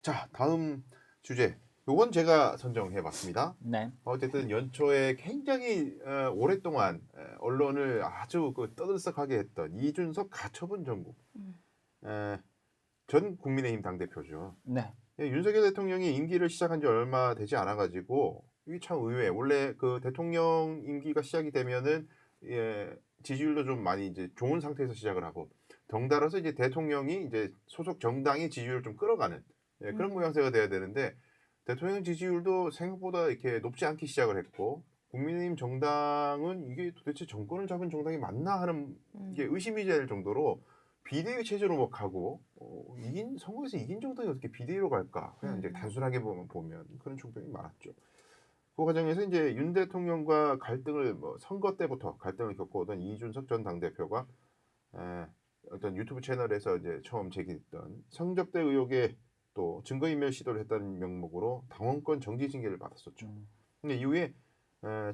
자, 다음 주제. 요건 제가 선정해봤습니다. 네. 어쨌든 연초에 굉장히 오랫동안 언론을 아주 떠들썩하게 했던 이준석 가처분 정국. 에, 전 국민의힘 당대표죠. 네. 윤석열 대통령이 임기를 시작한 지 얼마 되지 않아가지고 이게 참 의외. 원래 그 대통령 임기가 시작이 되면은 지지율도 좀 많이 이제 좋은 상태에서 시작을 하고 덩달아서 이제 대통령이 이제 소속 정당의 지지율을 좀 끌어가는 그런 모양새가 돼야 되는데 대통령 지지율도 생각보다 이렇게 높지 않게 시작을 했고 국민의힘 정당은 이게 도대체 정권을 잡은 정당이 맞나 하는 이게 의심이 될 정도로 비대위 체제로 뭐 가고 이긴 선거에서 이긴 정당이 어떻게 비대위로 갈까? 그냥 이제 단순하게 보면 그런 충돌이 많았죠. 그 과정에서 이제 윤 대통령과 갈등을 선거 때부터 갈등을 겪어오던 이준석 전 당대표가 어떤 유튜브 채널에서 이제 처음 제기됐던 성접대 의혹에 또 증거인멸 시도를 했다는 명목으로 당원권 정지 징계를 받았었죠. 근데 이후에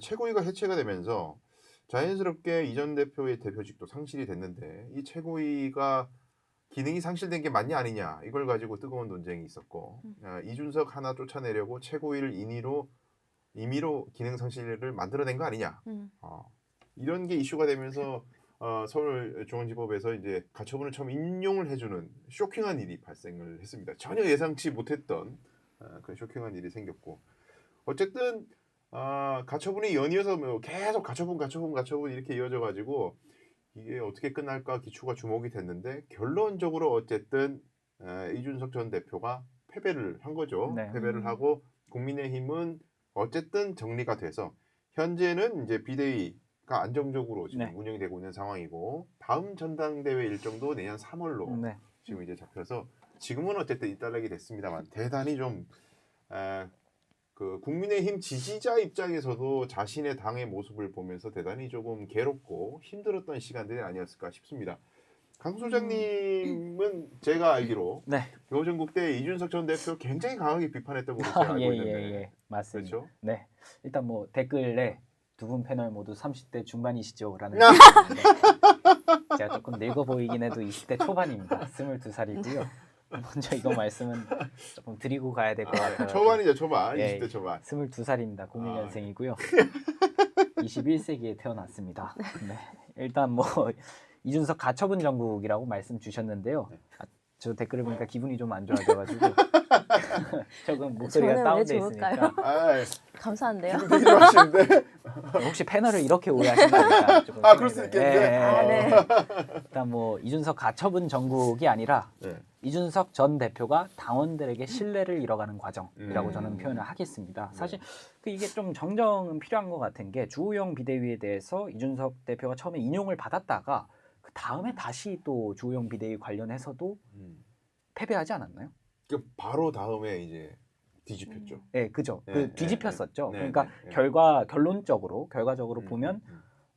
최고위가 해체가 되면서 자연스럽게 이 전 대표의 대표직도 상실이 됐는데 이 최고위가 기능이 상실된 게 맞냐 아니냐 이걸 가지고 뜨거운 논쟁이 있었고 이준석 하나 쫓아내려고 최고위를 임의로 기능 상실을 만들어낸 거 아니냐 이런 게 이슈가 되면서 서울중앙지법에서 이제 가처분을 처음 인용을 해주는 쇼킹한 일이 발생을 했습니다. 전혀 예상치 못했던 그런 쇼킹한 일이 생겼고 어쨌든 가처분이 연이어서 계속 가처분 이렇게 이어져가지고 이게 어떻게 끝날까 기추가 주목이 됐는데 결론적으로 어쨌든 이준석 전 대표가 패배를 한 거죠. 네. 패배를 하고 국민의힘은 어쨌든 정리가 돼서 현재는 이제 비대위가 안정적으로 지금 네. 운영이 되고 있는 상황이고 다음 전당대회 일정도 내년 3월로 네. 지금 이제 잡혀서 지금은 어쨌든 잇따르게 됐습니다만 대단히 좀 그 국민의힘 지지자 입장에서도 자신의 당의 모습을 보면서 대단히 조금 괴롭고 힘들었던 시간들이 아니었을까 싶습니다. 강 소장님은 제가 알기로 네. 요전국 때 이준석 전 대표 굉장히 강하게 비판했던 걸로 제가 알고 있는데 예. 맞습니다. 그렇죠? 네. 일단 뭐 댓글에 두 분 패널 모두 30대 중반이시죠라는 댓글인데 제가 조금 늙어 보이긴 해도 20대 초반입니다. 22살이고요. 먼저 이거 말씀은 조금 드리고 가야 될 것 같아요. 초반이죠, 초반. 예, 20대 초반. 22살입니다. 01년생이고요. 21세기에 태어났습니다. 네. 일단 뭐 이준석 가처분 정국이라고 말씀 주셨는데요. 저 댓글을 보니까 기분이 좀 안 좋아져가지고 조금 목소리가 저는 왜 다운돼 좋을까요? 있으니까 감사한데요. 기분 되게 좋아하시는데. 혹시 패널을 이렇게 오해하신 거 아닐까 조금 그럴 수 생각이 있겠네. 들어요. 네. 일단 뭐 이준석 가처분 정국이 아니라 네. 이준석 전 대표가 당원들에게 신뢰를 잃어가는 과정이라고 저는 음. 표현을 하겠습니다. 사실 이게 좀 정정은 필요한 것 같은 게 주호영 비대위에 대해서 이준석 대표가 처음에 인용을 받았다가 그 다음에 다시 또 주호영 비대위 관련해서도 패배하지 않았나요? 그 바로 다음에 이제 뒤집혔죠. 네, 그죠. 네, 뒤집혔었죠. 네, 그러니까 네. 결과적으로 보면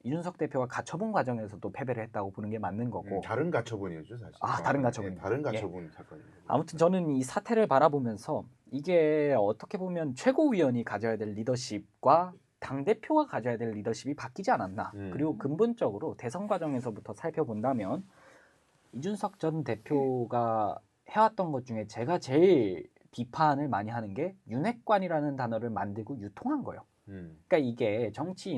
이준석 대표가 가처분 과정에서도 패배를 했다고 보는 게 맞는 거고. 다른 가처분이었죠 사실. 다른 가처분. 다른 가처분 사건입니다. 아무튼 저는 이 사태를 바라보면서 이게 어떻게 보면 최고위원이 가져야 될 리더십과 당대표가 가져야 될 리더십이 바뀌지 않았나. 그리고 근본적으로 대선 과정에서부터 살펴본다면 이준석 전 대표가 해왔던 것 중에 제가 제일 비판을 많이 하는 게 윤핵관이라는 단어를 만들고 유통한 거예요. 그러니까 이게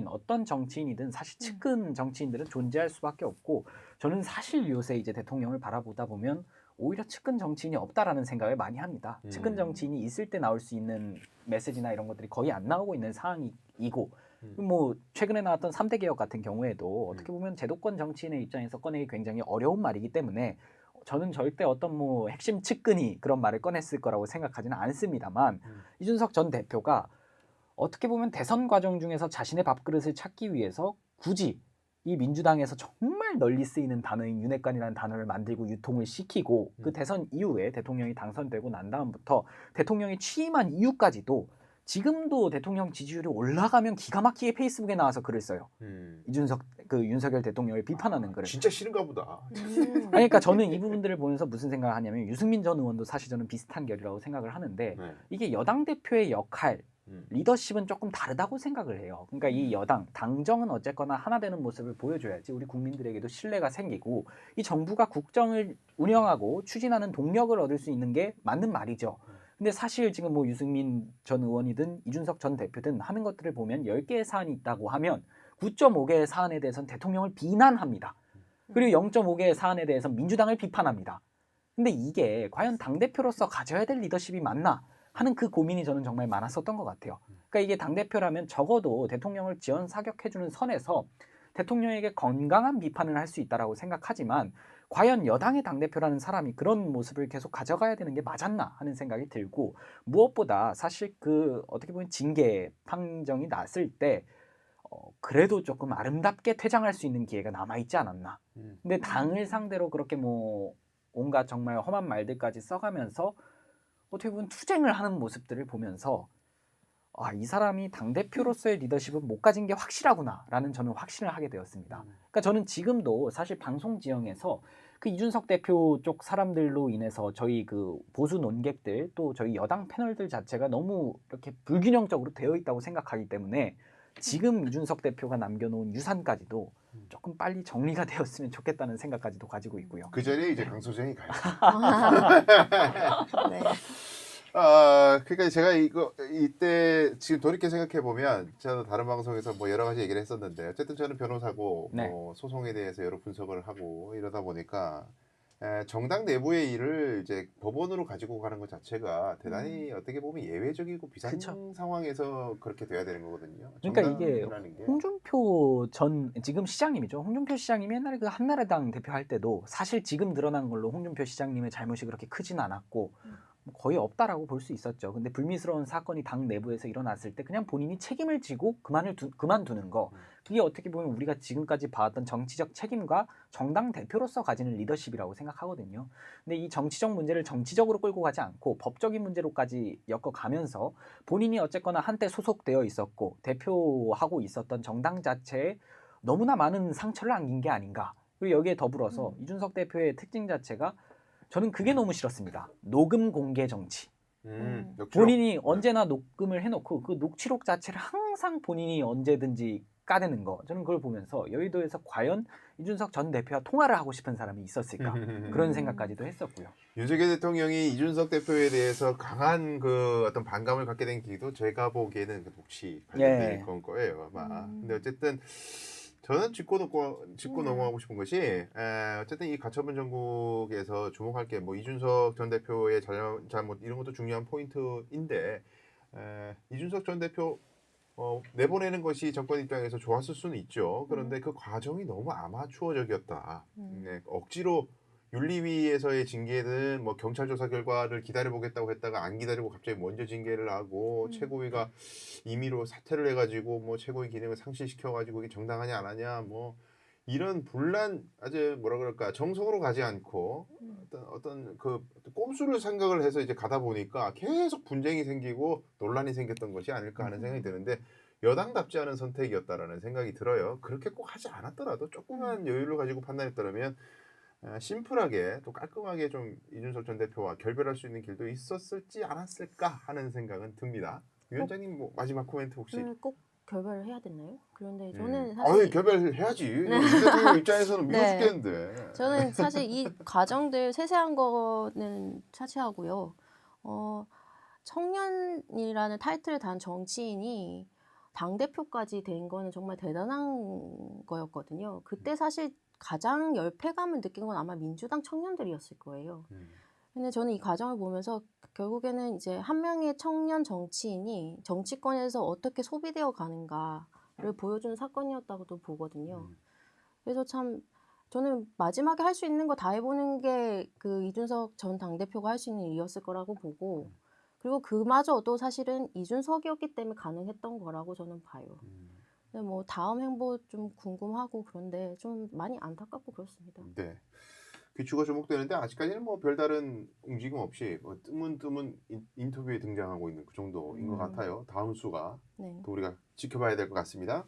어떤 정치인이든 사실 측근 정치인들은 존재할 수밖에 없고 저는 사실 요새 이제 대통령을 바라보다 보면 오히려 측근 정치인이 없다라는 생각을 많이 합니다. 측근 정치인이 있을 때 나올 수 있는 메시지나 이런 것들이 거의 안 나오고 있는 상황이고 뭐 최근에 나왔던 3대 개혁 같은 경우에도 어떻게 보면 제도권 정치인의 입장에서 꺼내기 굉장히 어려운 말이기 때문에 저는 절대 어떤 뭐 핵심 측근이 그런 말을 꺼냈을 거라고 생각하지는 않습니다만 이준석 전 대표가 어떻게 보면 대선 과정 중에서 자신의 밥그릇을 찾기 위해서 굳이 이 민주당에서 정말 널리 쓰이는 단어인 윤핵관이라는 단어를 만들고 유통을 시키고 그 대선 이후에 대통령이 당선되고 난 다음부터 대통령이 취임한 이후까지도 지금도 대통령 지지율이 올라가면 기가 막히게 페이스북에 나와서 글을 써요. 윤석열 대통령을 비판하는 글을. 진짜 싫은가 보다. 그러니까 저는 이 부분들을 보면서 무슨 생각을 하냐면 유승민 전 의원도 사실 저는 비슷한 결이라고 생각을 하는데 이게 여당 대표의 역할 리더십은 조금 다르다고 생각을 해요. 그러니까 이 당정은 어쨌거나 하나 되는 모습을 보여줘야지 우리 국민들에게도 신뢰가 생기고 이 정부가 국정을 운영하고 추진하는 동력을 얻을 수 있는 게 맞는 말이죠. 근데 사실 지금 뭐 유승민 전 의원이든 이준석 전 대표든 하는 것들을 보면 10개의 사안이 있다고 하면 9.5개의 사안에 대해서는 대통령을 비난합니다. 그리고 0.5개의 사안에 대해서는 민주당을 비판합니다. 근데 이게 과연 당대표로서 가져야 될 리더십이 맞나 하는 그 고민이 저는 정말 많았었던 것 같아요. 그러니까 이게 당대표라면 적어도 대통령을 지원 사격해주는 선에서 대통령에게 건강한 비판을 할 수 있다라고 생각하지만 과연 여당의 당대표라는 사람이 그런 모습을 계속 가져가야 되는 게 맞았나 하는 생각이 들고 무엇보다 사실 그 어떻게 보면 징계 판정이 났을 때 그래도 조금 아름답게 퇴장할 수 있는 기회가 남아있지 않았나. 근데 당을 상대로 그렇게 뭐 온갖 정말 험한 말들까지 써가면서 어떻게 보면 투쟁을 하는 모습들을 보면서 이 사람이 당대표로서의 리더십은 못 가진 게 확실하구나라는 저는 확신을 하게 되었습니다. 그러니까 저는 지금도 사실 방송 지형에서 그 이준석 대표 쪽 사람들로 인해서 저희 그 보수 논객들 또 저희 여당 패널들 자체가 너무 이렇게 불균형적으로 되어 있다고 생각하기 때문에 지금 이준석 대표가 남겨놓은 유산까지도 조금 빨리 정리가 되었으면 좋겠다는 생각까지도 가지고 있고요. 그 자리에 이제 강소장이 가요. 네. 그러니까 제가 이때 지금 돌이켜 생각해 보면 저는 다른 방송에서 뭐 여러 가지 얘기를 했었는데 어쨌든 저는 변호사고 네. 뭐 소송에 대해서 여러 분석을 하고 이러다 보니까 정당 내부의 일을 이제 법원으로 가지고 가는 것 자체가 대단히 어떻게 보면 예외적이고 비상 그쵸. 상황에서 그렇게 돼야 되는 거거든요. 그러니까 이게 정당이라는 게. 홍준표 전 지금 시장님이죠. 홍준표 시장님이 옛날에 그 한나라당 대표할 때도 사실 지금 드러난 걸로 홍준표 시장님의 잘못이 그렇게 크진 않았고 뭐 거의 없다라고 볼 수 있었죠. 근데 불미스러운 사건이 당 내부에서 일어났을 때 그냥 본인이 책임을 지고 그만두는 거. 그게 어떻게 보면 우리가 지금까지 봐왔던 정치적 책임과 정당 대표로서 가지는 리더십이라고 생각하거든요. 근데 이 정치적 문제를 정치적으로 끌고 가지 않고 법적인 문제로까지 엮어가면서 본인이 어쨌거나 한때 소속되어 있었고 대표하고 있었던 정당 자체에 너무나 많은 상처를 안긴 게 아닌가. 그리고 여기에 더불어서 이준석 대표의 특징 자체가 저는 그게 너무 싫었습니다. 녹음 공개 정치. 녹취록. 본인이 언제나 녹음을 해놓고 그 녹취록 자체를 항상 본인이 언제든지 까대는 거. 저는 그걸 보면서 여의도에서 과연 이준석 전 대표와 통화를 하고 싶은 사람이 있었을까. 그런 생각까지도 했었고요. 윤석열 대통령이 이준석 대표에 대해서 강한 그 어떤 반감을 갖게 된 계기도 제가 보기에는 그 녹취 관련된 예. 건 거예요, 아마. 근데 어쨌든 저는 짚고 넘어가고 싶은 것이 어쨌든 이 가처분 전국에서 주목할 게 뭐 이준석 전 대표의 잘못 이런 것도 중요한 포인트인데 이준석 전 대표 내보내는 것이 정권 입장에서 좋았을 수는 있죠. 그런데 그 과정이 너무 아마추어적이었다. 네, 억지로 윤리위에서의 징계는 뭐 경찰 조사 결과를 기다려보겠다고 했다가 안 기다리고 갑자기 먼저 징계를 하고 최고위가 임의로 사퇴를 해가지고 뭐 최고위 기능을 상실시켜가지고 이게 정당하냐 안 하냐 뭐 이런 분란 아주 뭐라 그럴까 정석으로 가지 않고 어떤 그 꼼수를 생각을 해서 이제 가다 보니까 계속 분쟁이 생기고 논란이 생겼던 것이 아닐까 하는 생각이 드는데 여당답지 않은 선택이었다라는 생각이 들어요. 그렇게 꼭 하지 않았더라도 조그만 여유를 가지고 판단했더라면 심플하게 또 깔끔하게 좀 이준석 전 대표와 결별할 수 있는 길도 있었을지 않았을까 하는 생각은 듭니다. 위원장님 뭐 마지막 코멘트 혹시? 꼭 결별을 해야 되나요? 그런데 저는 사실 결별해야지. 이 대통령 입장에서는 미워 네. 죽겠는데. 저는 사실 이 과정들 세세한 거는 차치하고요. 청년이라는 타이틀을 단 정치인이 당대표까지 된 거는 정말 대단한 거였거든요. 그때 사실 가장 열패감을 느낀 건 아마 민주당 청년들이었을 거예요. 근데 저는 이 과정을 보면서 결국에는 이제 한 명의 청년 정치인이 정치권에서 어떻게 소비되어 가는가를 보여주는 사건이었다고도 보거든요. 그래서 참 저는 마지막에 할 수 있는 거 다 해보는 게 그 이준석 전 당대표가 할 수 있는 일이었을 거라고 보고 그리고 그마저도 사실은 이준석이었기 때문에 가능했던 거라고 저는 봐요. 근데 뭐 다음 행보 좀 궁금하고 그런데 좀 많이 안타깝고 그렇습니다. 네. 귀추가 주목되는데 아직까지는 뭐 별다른 움직임 없이 뭐 뜨문 인터뷰에 등장하고 있는 그 정도인 것 같아요. 다음 수가 네. 또 우리가 지켜봐야 될 것 같습니다.